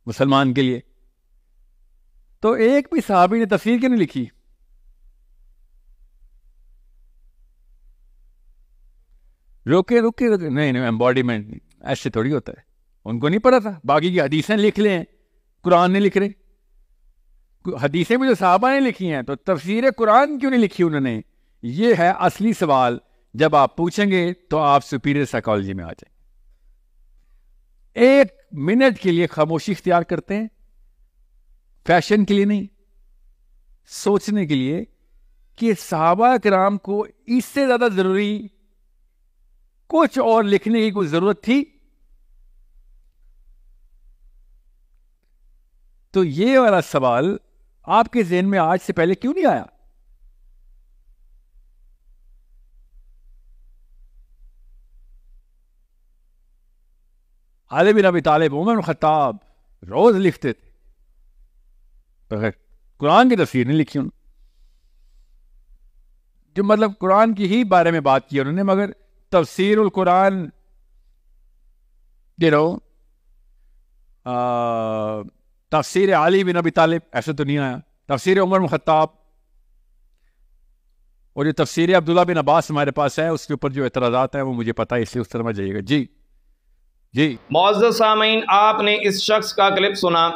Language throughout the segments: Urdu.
مسلمان کے لیے. تو ایک بھی صحابی نے تفسیر کیوں نہیں لکھی؟ روکے نہیں ایمبوڈیمنٹ ایسے تھوڑی ہوتا ہے. ان کو نہیں پڑا تھا باقی کی حدیثیں لکھ لیں, قرآن نہیں لکھ رہے. حدیثیں بھی جو صحابہ نے لکھی ہیں تو تفسیر قرآن کیوں نہیں لکھی انہوں نے؟ یہ ہے اصلی سوال. جب آپ پوچھیں گے تو آپ سپیریئر سائیکالوجی میں آ جائیں. ایک منٹ کے لیے خاموشی اختیار کرتے ہیں, فیشن کے لیے نہیں, سوچنے کے لیے کہ صحابہ کرام کو اس سے زیادہ ضروری کچھ اور لکھنے کی کوئی ضرورت تھی؟ تو یہ والا سوال آپ کے ذہن میں آج سے پہلے کیوں نہیں آیا؟ علی بن ابی طالب, عمر بن خطاب روز لکھتے تھے, قرآن کی تفسیر نہیں لکھی انہوں. جو مطلب قرآن کی ہی بارے میں بات کی انہوں نے, مگر تفسیر القرآن تفسیر علی بن ابی طالب ایسے تو نہیں آیا. تفسیر عمر بن خطاب اور جو تفسیر عبداللہ بن عباس ہمارے پاس ہے اس کے اوپر جو اعتراضات ہیں وہ مجھے پتہ ہے, اس لیے اس طرح میں جائیے گا. جی معزز سامعین, آپ نے اس شخص کا کلپ سنا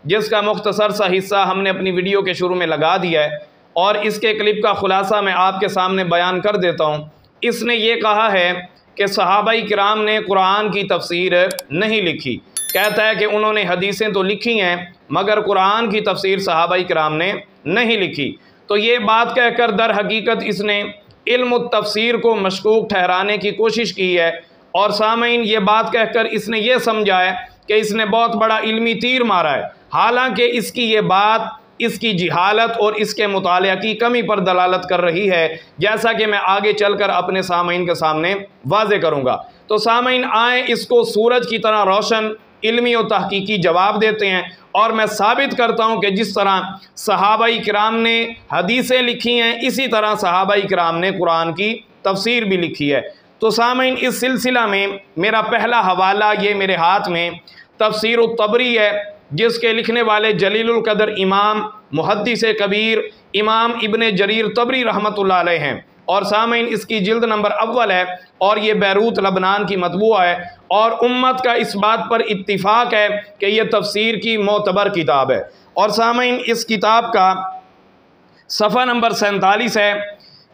جس کا مختصر سا حصہ ہم نے اپنی ویڈیو کے شروع میں لگا دیا ہے, اور اس کے کلپ کا خلاصہ میں آپ کے سامنے بیان کر دیتا ہوں. اس نے یہ کہا ہے کہ صحابہ کرام نے قرآن کی تفسیر نہیں لکھی. کہتا ہے کہ انہوں نے حدیثیں تو لکھی ہیں مگر قرآن کی تفسیر صحابہ کرام نے نہیں لکھی. تو یہ بات کہہ کر در حقیقت اس نے علم التفسیر کو مشکوک ٹھہرانے کی کوشش کی ہے. اور سامعین, یہ بات کہہ کر اس نے یہ سمجھا ہے کہ اس نے بہت بڑا علمی تیر مارا ہے, حالانکہ اس کی یہ بات اس کی جہالت اور اس کے مطالعہ کی کمی پر دلالت کر رہی ہے, جیسا کہ میں آگے چل کر اپنے سامعین کے سامنے واضح کروں گا. تو سامعین آئیں اس کو سورج کی طرح روشن علمی و تحقیقی جواب دیتے ہیں, اور میں ثابت کرتا ہوں کہ جس طرح صحابہ کرام نے حدیثیں لکھی ہیں اسی طرح صحابہ کرام نے قرآن کی تفسیر بھی لکھی ہے. تو سامعین اس سلسلہ میں میرا پہلا حوالہ یہ میرے ہاتھ میں تفسیر الطبری ہے, جس کے لکھنے والے جلیل القدر امام محدث کبیر امام ابن جریر طبری رحمۃ اللہ علیہ ہیں. اور سامعین اس کی جلد نمبر اول ہے اور یہ بیروت لبنان کی مطبوعہ ہے, اور امت کا اس بات پر اتفاق ہے کہ یہ تفسیر کی معتبر کتاب ہے. اور سامعین اس کتاب کا صفحہ نمبر 47 ہے.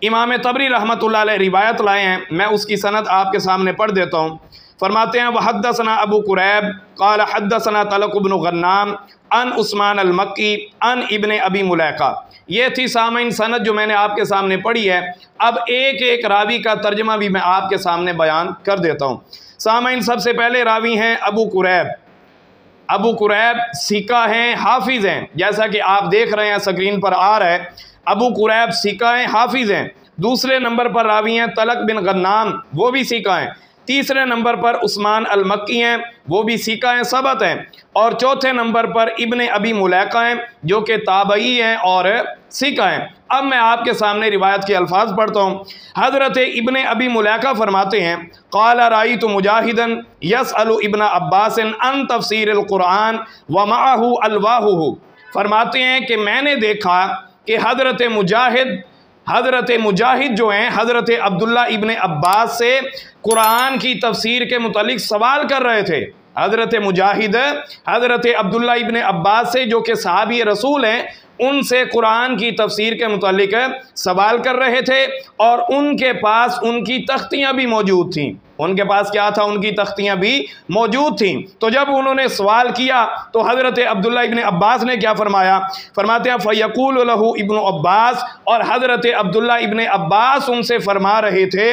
امام طبری رحمۃ اللہ علیہ روایت لائے ہیں, میں اس کی سند آپ کے سامنے پڑھ دیتا ہوں. فرماتے ہیں وحدثنا ابو قریب قال حدثنا طلق بن غنام ان عثمان المکی ان ابن ابی ملیکہ. یہ تھی سامعین سند جو میں نے آپ کے سامنے پڑھی ہے. اب ایک ایک راوی کا ترجمہ بھی میں آپ کے سامنے بیان کر دیتا ہوں. سامعین سب سے پہلے راوی ہیں ابو قریب. ابو قریب ثقہ ہیں, حافظ ہیں, جیسا کہ آپ دیکھ رہے ہیں سکرین پر آ رہا ہے. ابو قریب ثقہ ہیں, حافظ ہیں. دوسرے نمبر پر راوی ہیں طلق بن غنام, وہ بھی ثقہ ہیں. تیسرے نمبر پر عثمان المکی ہیں, وہ بھی ثقہ ہیں, ثبت ہیں. اور چوتھے نمبر پر ابن ابی ملیکہ ہیں جو کہ تابعی ہیں اور ثقہ ہیں. اب میں آپ کے سامنے روایت کے الفاظ پڑھتا ہوں. حضرت ابن ابی ملیکہ فرماتے ہیں قال رأیت مجاہدا یسأل ابن عباس عن تفسیر القرآن ومعہ الواحہ. فرماتے ہیں کہ میں نے دیکھا کہ حضرت مجاہد جو ہیں حضرت عبداللہ ابن عباس سے قرآن کی تفسیر کے متعلق سوال کر رہے تھے. حضرت مجاہد حضرت عبداللہ ابن عباس سے جو کہ صحابی رسول ہیں ان سے قرآن کی تفسیر کے متعلق سوال کر رہے تھے, اور ان کے پاس ان کی تختیاں بھی موجود تھیں. ان کے پاس کیا تھا؟ ان کی تختیاں بھی موجود تھیں. تو جب انہوں نے سوال کیا تو حضرت عبداللہ ابن عباس نے کیا فرمایا؟ فرماتے ہیں فَيَقُولُ لَهُ ابن عباس, اور حضرت عبداللہ ابن عباس ان سے فرما رہے تھے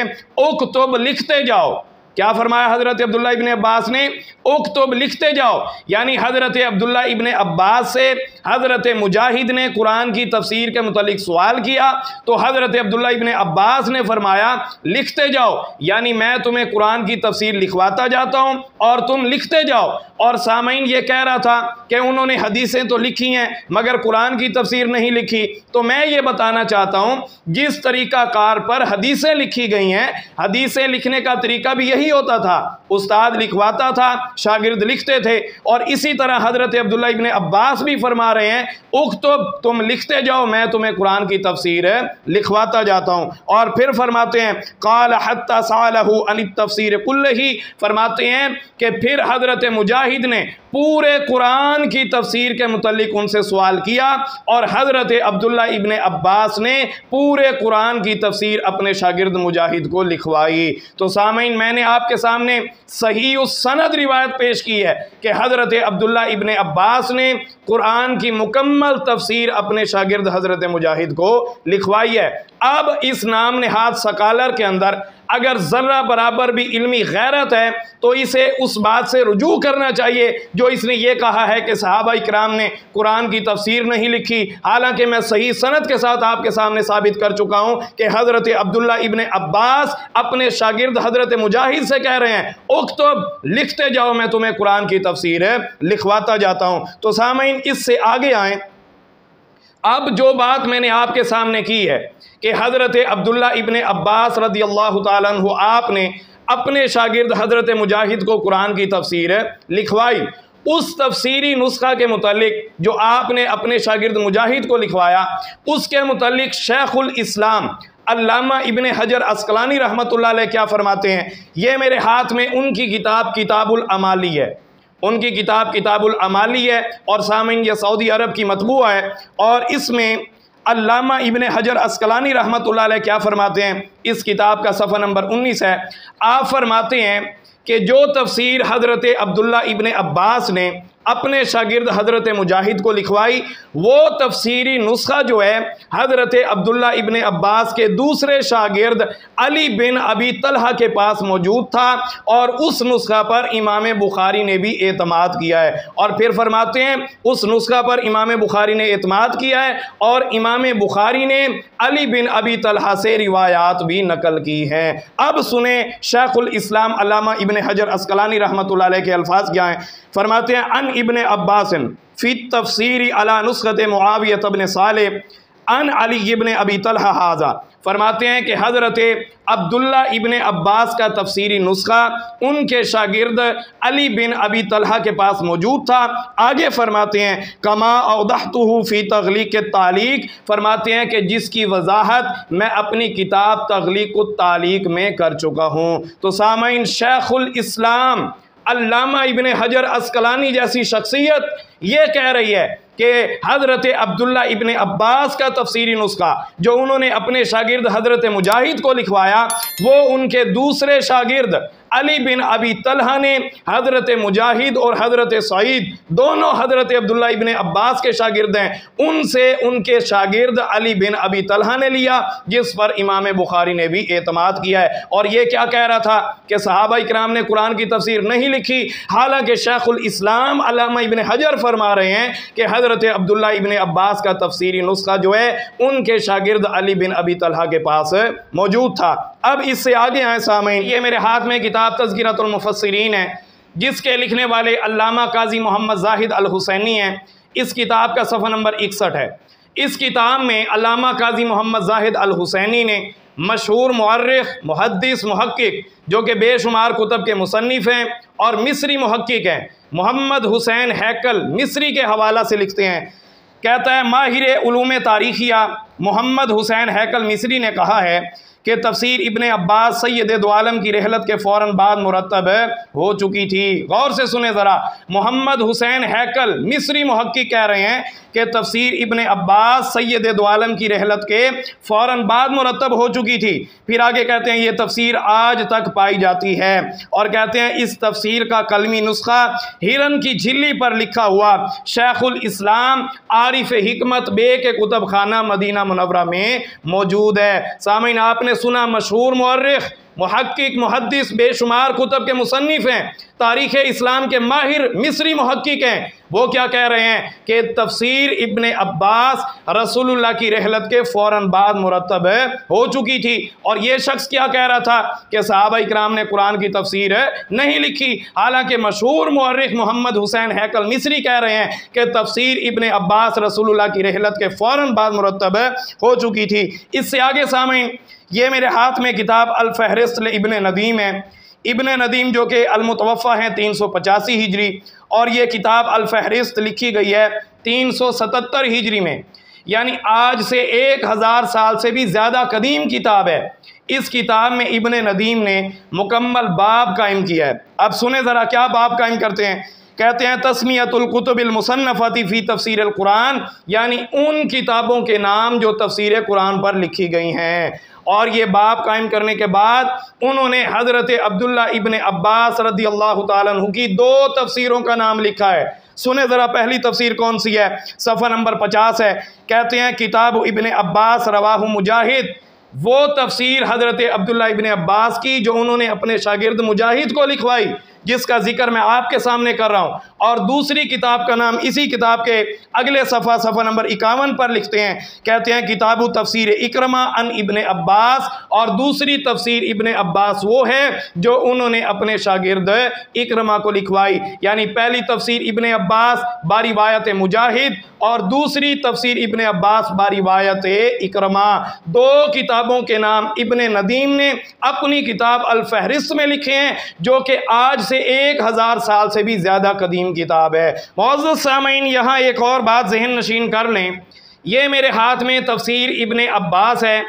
اکتب, لکھتے جاؤ. کیا فرمایا حضرت عبداللہ ابن عباس نے؟ اکتب, لکھتے جاؤ. یعنی حضرت عبداللہ ابن عباس سے حضرت مجاہد نے قرآن کی تفسیر کے متعلق سوال کیا تو حضرت عبداللہ ابن عباس نے فرمایا لکھتے جاؤ, یعنی میں تمہیں قرآن کی تفسیر لکھواتا جاتا ہوں اور تم لکھتے جاؤ. اور سامعین یہ کہہ رہا تھا کہ انہوں نے حدیثیں تو لکھی ہیں مگر قرآن کی تفسیر نہیں لکھی. تو میں یہ بتانا چاہتا ہوں جس طریقہ کار پر حدیثیں لکھی گئی ہیں, حدیثیں لکھنے کا طریقہ بھی یہی یہی ہوتا تھا، استاد لکھواتا تھا، شاگرد لکھتے تھے۔ اور اسی طرح حضرت عبداللہ ابن عباس بھی فرما رہے ہیں اکتب، تم لکھتے جاؤ، میں تمہیں قرآن کی تفسیر لکھواتا جاتا ہوں۔ اور پھر فرماتے ہیں قال حتی سالہ عن التفسیر کلہ، فرماتے ہیں کہ پھر حضرت مجاہد نے پورے قرآن کی تفسیر کے متعلق ان سے سوال کیا، اور حضرت عبداللہ ابن عباس نے پورے قرآن کی تفسیر اپنے شاگرد مجاہد کو لکھوائی۔ تو سامعین، میں نے آپ کے سامنے صحیح السند روایت پیش کی ہے کہ حضرت عبداللہ ابن عباس نے قرآن کی مکمل تفسیر اپنے شاگرد حضرت مجاہد کو لکھوائی ہے۔ اب اس نام نہاد سکالر کے اندر اگر ذرہ برابر بھی علمی غیرت ہے تو اسے اس بات سے رجوع کرنا چاہیے جو اس نے یہ کہا ہے کہ صحابہ اکرام نے قرآن کی تفسیر نہیں لکھی، حالانکہ میں صحیح سند کے ساتھ آپ کے سامنے ثابت کر چکا ہوں کہ حضرت عبداللہ ابن عباس اپنے شاگرد حضرت مجاہد سے کہہ رہے ہیں اکتب، لکھتے جاؤ، میں تمہیں قرآن کی تفسیر لکھواتا جاتا ہوں۔ تو سامعین، اس سے آگے آئیں۔ اب جو بات میں نے آپ کے سامنے کی ہے کہ حضرت عبداللہ ابن عباس رضی اللہ تعالیٰ عنہ آپ نے اپنے شاگرد حضرت مجاہد کو قرآن کی تفسیر لکھوائی، اس تفسیری نسخہ کے متعلق جو آپ نے اپنے شاگرد مجاہد کو لکھوایا، اس کے متعلق شیخ الاسلام علامہ ابن حجر عسقلانی رحمۃ اللہ علیہ کیا فرماتے ہیں؟ یہ میرے ہاتھ میں ان کی کتاب کتاب العمالی ہے، ان کی کتاب کتاب العمالی ہے، اور سامعین یہ سعودی عرب کی مطبوع ہے، اور اس میں علامہ ابن حجر عسقلانی رحمۃ اللہ علیہ کیا فرماتے ہیں؟ اس کتاب کا صفحہ نمبر 19 ہے۔ آپ فرماتے ہیں کہ جو تفسیر حضرت عبداللہ ابن عباس نے اپنے شاگرد حضرت مجاہد کو لکھوائی، وہ تفسیری نسخہ جو ہے حضرت عبداللہ ابن عباس کے دوسرے شاگرد علی بن ابی طلحہ کے پاس موجود تھا، اور اس نسخہ پر امام بخاری نے بھی اعتماد کیا ہے۔ اور پھر فرماتے ہیں اس نسخہ پر امام بخاری نے اعتماد کیا ہے، اور امام بخاری نے علی بن ابی طلحہ سے روایات بھی نقل کی ہیں۔ اب سنیں شیخ الاسلام علامہ ابن حجر عسقلانی رحمۃ اللہ علیہ کے الفاظ کیا ہیں۔ فرماتے ہیں ان ابن عباس فی التفسیر علی نسخت معاویہ بن صالح ان علی ابن ابی طلحہ ھذا، فرماتے ہیں کہ حضرت عبداللہ ابن عباس کا تفسیری نسخہ ان کے شاگرد علی بن ابی طلحہ کے پاس موجود تھا۔ آگے فرماتے ہیں کما اوضحتہ فی تغلیق التعلیق، فرماتے ہیں کہ جس کی وضاحت میں اپنی کتاب تغلیق التعلیق میں کر چکا ہوں۔ تو سامعین، شیخ الاسلام علامہ ابن حجر عسقلانی جیسی شخصیت یہ کہہ رہی ہے کہ حضرت عبداللہ ابن عباس کا تفسیری نسخہ جو انہوں نے اپنے شاگرد حضرت مجاہد کو لکھوایا، وہ ان کے دوسرے شاگرد علی بن ابی طلحہ نے حضرت مجاہد اور حضرت سعید دونوں حضرت عبداللہ ابن عباس کے شاگرد ہیں، ان سے ان کے شاگرد علی بن ابی طلحہ نے لیا، جس پر امام بخاری نے بھی اعتماد کیا ہے۔ اور یہ کیا کہہ رہا تھا کہ صحابہ اکرام نے قرآن کی تفسیر نہیں لکھی، حالانکہ شیخ الاسلام علامہ ابن حجر فرما رہے ہیں کہ حضرت عبداللہ ابن عباس کا تفسیری نسخہ جو ہے ان کے شاگرد علی بن ابی طلحہ کے پاس موجود تھا۔ اب اس سے آگے آئیں سامعین، یہ میرے ہاتھ میں کتاب تذکرۃ المفسرین ہے، جس کے لکھنے والے علامہ قاضی محمد زاہد الحسینی ہیں۔ اس کتاب کا صفحہ نمبر 61 ہے۔ اس کتاب میں علامہ قاضی محمد زاہد الحسینی نے مشہور مورخ، محدث، محقق جو کہ بے شمار کتب کے مصنف ہیں اور مصری محقق ہیں، محمد حسین ہیکل مصری کے حوالہ سے لکھتے ہیں۔ کہتا ہے ماہر علوم تاریخیہ محمد حسین ہیکل مصری نے کہا ہے کہ تفسیر ابن عباس سید دو عالم کی رحلت کے فوراً بعد مرتب ہو چکی تھی۔ غور سے سنیں ذرا، محمد حسین ہیکل مصری محقق کہہ رہے ہیں کہ تفسیر ابن عباس سید دو عالم کی رحلت کے فوراً بعد مرتب ہو چکی تھی۔ پھر آگے کہتے ہیں یہ تفسیر آج تک پائی جاتی ہے، اور کہتے ہیں اس تفسیر کا قلمی نسخہ ہرن کی جھلی پر لکھا ہوا شیخ الاسلام عارف حکمت بے کے کتب خانہ مدینہ منورہ میں موجود ہے۔ سامعین، آپ نے سنا مشہور مورخ، محقق، محدث، بے شمار کتب کے مصنف ہیں، تاریخ اسلام کے ماہر مصری محقق ہیں، وہ کیا کہہ رہے ہیں کہ تفسیر ابن عباس رسول اللہ کی رحلت کے فوراً بعد مرتب ہو چکی تھی۔ اور یہ شخص کیا کہہ رہا تھا کہ صحابہ اکرام نے قرآن کی تفسیر نہیں لکھی، حالانکہ مشہور مورخ محمد حسین ہیکل مصری کہہ رہے ہیں کہ تفسیر ابن عباس رسول اللہ کی رحلت کے فوراً بعد مرتب ہو چکی تھی۔ اس سے آگے سامعین، یہ میرے ہاتھ میں کتاب الفہرست لابن ندیم ہے۔ ابن ندیم جو کہ المتوفہ ہیں 385 ہجری، اور یہ کتاب الفہرست لکھی گئی ہے 377 ہجری میں، یعنی آج سے 1000 سال سے بھی زیادہ قدیم کتاب ہے۔ اس کتاب میں ابن ندیم نے مکمل باب قائم کیا ہے۔ اب سنیں ذرا کیا باب قائم کرتے ہیں۔ کہتے ہیں تسمیۃ الکتب المصنفۃ فی تفسیر القرآن، یعنی ان کتابوں کے نام جو تفسیر قرآن پر لکھی گئی ہیں۔ اور یہ باب قائم کرنے کے بعد انہوں نے حضرت عبداللہ ابن عباس رضی اللہ تعالیٰ عنہ کی 2 تفسیروں کا نام لکھا ہے۔ سنیں ذرا پہلی تفسیر کون سی ہے، صفحہ نمبر 50 ہے۔ کہتے ہیں کتاب ابن عباس رواہ مجاہد، وہ تفسیر حضرت عبداللہ ابن عباس کی جو انہوں نے اپنے شاگرد مجاہد کو لکھوائی، جس کا ذکر میں آپ کے سامنے کر رہا ہوں۔ اور دوسری کتاب کا نام اسی کتاب کے اگلے صفحہ نمبر 51 پر لکھتے ہیں، کہتے ہیں کتاب تفسیر اکرمہ ان ابن عباس، اور دوسری تفسیر ابن عباس وہ ہے جو انہوں نے اپنے شاگرد اکرمہ کو لکھوائی۔ یعنی پہلی تفسیر ابن عباس باروایت مجاہد، اور دوسری تفسیر ابن عباس باروایت اکرمہ۔ 2 کتابوں کے نام ابن ندیم نے اپنی کتاب الفہرست میں لکھے ہیں، جو کہ آج سے 1000 سال سے بھی زیادہ قدیم کتاب ہے۔ معزز سامعین، یہاں ایک اور بات ذہن نشین کر لیں، یہ میرے ہاتھ میں تفسیر ابن عباس ہے،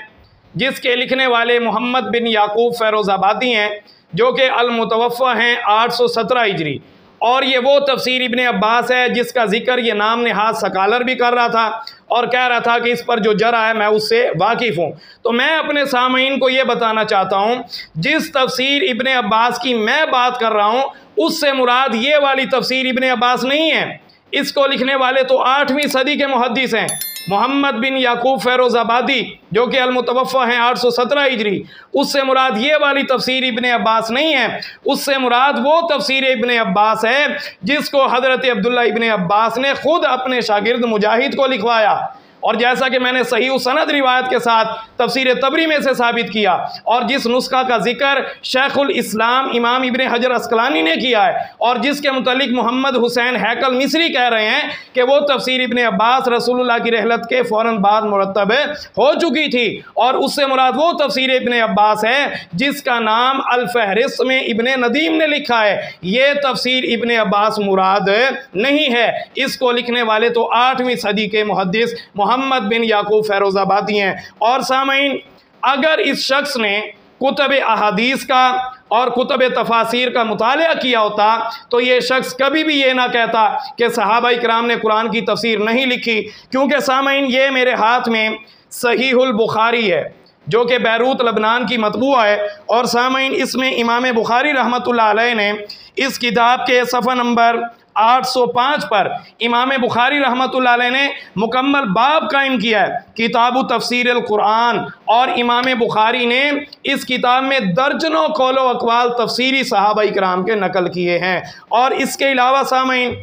جس کے لکھنے والے محمد بن یعقوب فیروز آبادی ہیں، جو کہ المتوفہ ہیں 817 ہجری، اور یہ وہ تفسیر ابن عباس ہے جس کا ذکر یہ نام نہاد سکالر بھی کر رہا تھا، اور کہہ رہا تھا کہ اس پر جو جرح ہے میں اس سے واقف ہوں۔ تو میں اپنے سامعین کو یہ بتانا چاہتا ہوں، جس تفسیر ابن عباس کی میں بات کر رہا ہوں اس سے مراد یہ والی تفسیر ابن عباس نہیں ہے۔ اس کو لکھنے والے تو 8ویں صدی کے محدث ہیں، محمد بن یعقوب فیروز آبادی، جو کہ المتوفہ ہیں 817 ہجری۔ اس سے مراد یہ والی تفسیر ابن عباس نہیں ہے، اس سے مراد وہ تفسیر ابن عباس ہے جس کو حضرت عبداللہ ابن عباس نے خود اپنے شاگرد مجاہد کو لکھوایا، اور جیسا کہ میں نے صحیح و سند روایت کے ساتھ تفسیر طبری میں سے ثابت کیا، اور جس نسخہ کا ذکر شیخ الاسلام امام ابن حجر عسقلانی نے کیا ہے، اور جس کے متعلق محمد حسین ہیکل مصری کہہ رہے ہیں کہ وہ تفسیر ابن عباس رسول اللہ کی رحلت کے فوراً بعد مرتب ہو چکی تھی، اور اس سے مراد وہ تفسیر ابن عباس ہے جس کا نام الفہرست میں ابن ندیم نے لکھا ہے۔ یہ تفسیر ابن عباس مراد نہیں ہے، اس کو لکھنے والے تو 8ویں صدی کے محدث محمد بن یعقوب فیروز آبادی ہیں۔ اور سامعین، اگر اس شخص نے کتب احادیث کا اور کتب تفاسیر کا مطالعہ کیا ہوتا تو یہ شخص کبھی بھی یہ نہ کہتا کہ صحابہ کرام نے قرآن کی تفسیر نہیں لکھی، کیونکہ سامعین یہ میرے ہاتھ میں صحیح البخاری ہے، جو کہ بیروت لبنان کی مطبوع ہے، اور سامعین اس میں امام بخاری رحمۃ اللہ علیہ نے اس کتاب کے صفحہ نمبر 805 پر امام بخاری رحمۃ اللہ علیہ نے مکمل باب قائم کیا ہے، کتاب تفسیر القرآن، اور امام بخاری نے اس کتاب میں درجنوں قول و اقوال تفسیری صحابہ کرام کے نقل کیے ہیں۔ اور اس کے علاوہ سامعین،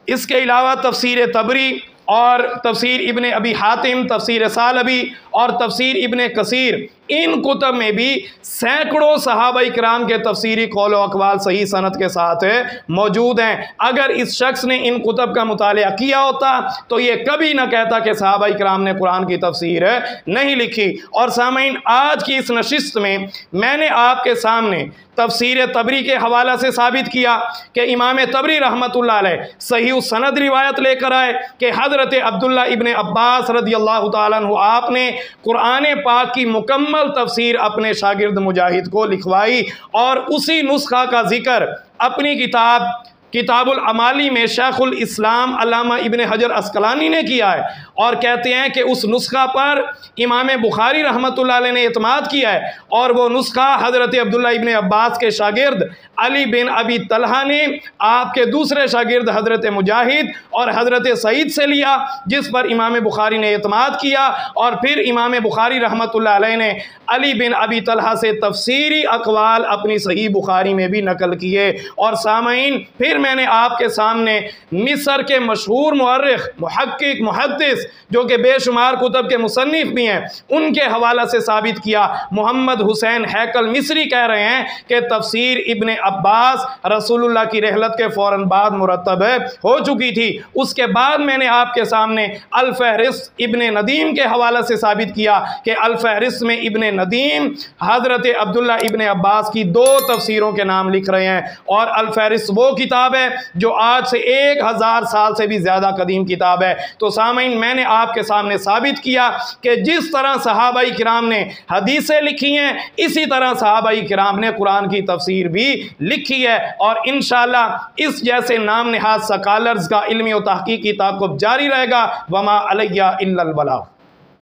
اس کے علاوہ تفسیر طبری اور تفسیر ابن ابی حاتم، تفسیر ثعلبی اور تفسیر ابن کثیر، ان کتب میں بھی سینکڑوں صحابہ کرام کے تفسیری قول و اقوال صحیح سند کے ساتھ موجود ہیں۔ اگر اس شخص نے ان کتب کا مطالعہ کیا ہوتا تو یہ کبھی نہ کہتا کہ صحابہ کرام نے قرآن کی تفسیر نہیں لکھی۔ اور سامعین، آج کی اس نشست میں نے آپ کے سامنے تفسیر طبری کے حوالہ سے ثابت کیا کہ امام طبری رحمۃ اللہ علیہ صحیح سند روایت لے کر آئے کہ حضرت عبداللہ ابن عباس رضی اللہ تعالیٰ عنہ آپ نے قرآن پاک کی مکمل تفسیر اپنے شاگرد مجاہد کو لکھوائی، اور اسی نسخہ کا ذکر اپنی کتاب العمالی میں شیخ الاسلام علامہ ابن حجر عسقلانی نے کیا ہے، اور کہتے ہیں کہ اس نسخہ پر امام بخاری رحمۃ اللہ علیہ نے اعتماد کیا ہے، اور وہ نسخہ حضرت عبداللہ ابن عباس کے شاگرد علی بن ابی طلحہ نے آپ کے دوسرے شاگرد حضرت مجاہد اور حضرت سعید سے لیا، جس پر امام بخاری نے اعتماد کیا، اور پھر امام بخاری رحمۃ اللہ علیہ نے علی بن ابی طلحہ سے تفسیری اقوال اپنی صحیح بخاری میں بھی نقل کیے۔ اور سامعین، پھر میں نے آپ کے سامنے مصر کے مشہور مورخ، محقق، محدث جو کہ بے شمار کتب کے مصنف بھی ہیں، ان کے حوالہ سے ثابت کیا۔ محمد حسین ہیکل مصری کہہ رہے ہیں کہ تفسیر ابن عباس رسول اللہ کی رحلت کے فوراً بعد مرتب ہو چکی تھی۔ اس کے بعد میں نے آپ کے سامنے الفہرست ابن ندیم کے حوالہ سے ثابت کیا کہ الفہرست میں ابن ندیم حضرت عبداللہ ابن عباس کی 2 تفسیروں کے نام لکھ رہے ہیں، اور الفہرست وہ کتاب ہے جو آج سے 1000 سال سے بھی زیادہ قدیم کتاب ہے۔ تو سامعین، میں نے آپ کے سامنے ثابت کیا کہ جس طرح صحابہ کرام نے حدیثیں لکھی ہیں، اسی طرح صحابہ کرام نے قرآن کی تفسیر بھی لکھی ہے، اور انشاءاللہ اس جیسے نام نہاد سکالرز کا علمی و تحقیقی تعاقب جاری رہے گا۔ وما علیہ الا البلاغ۔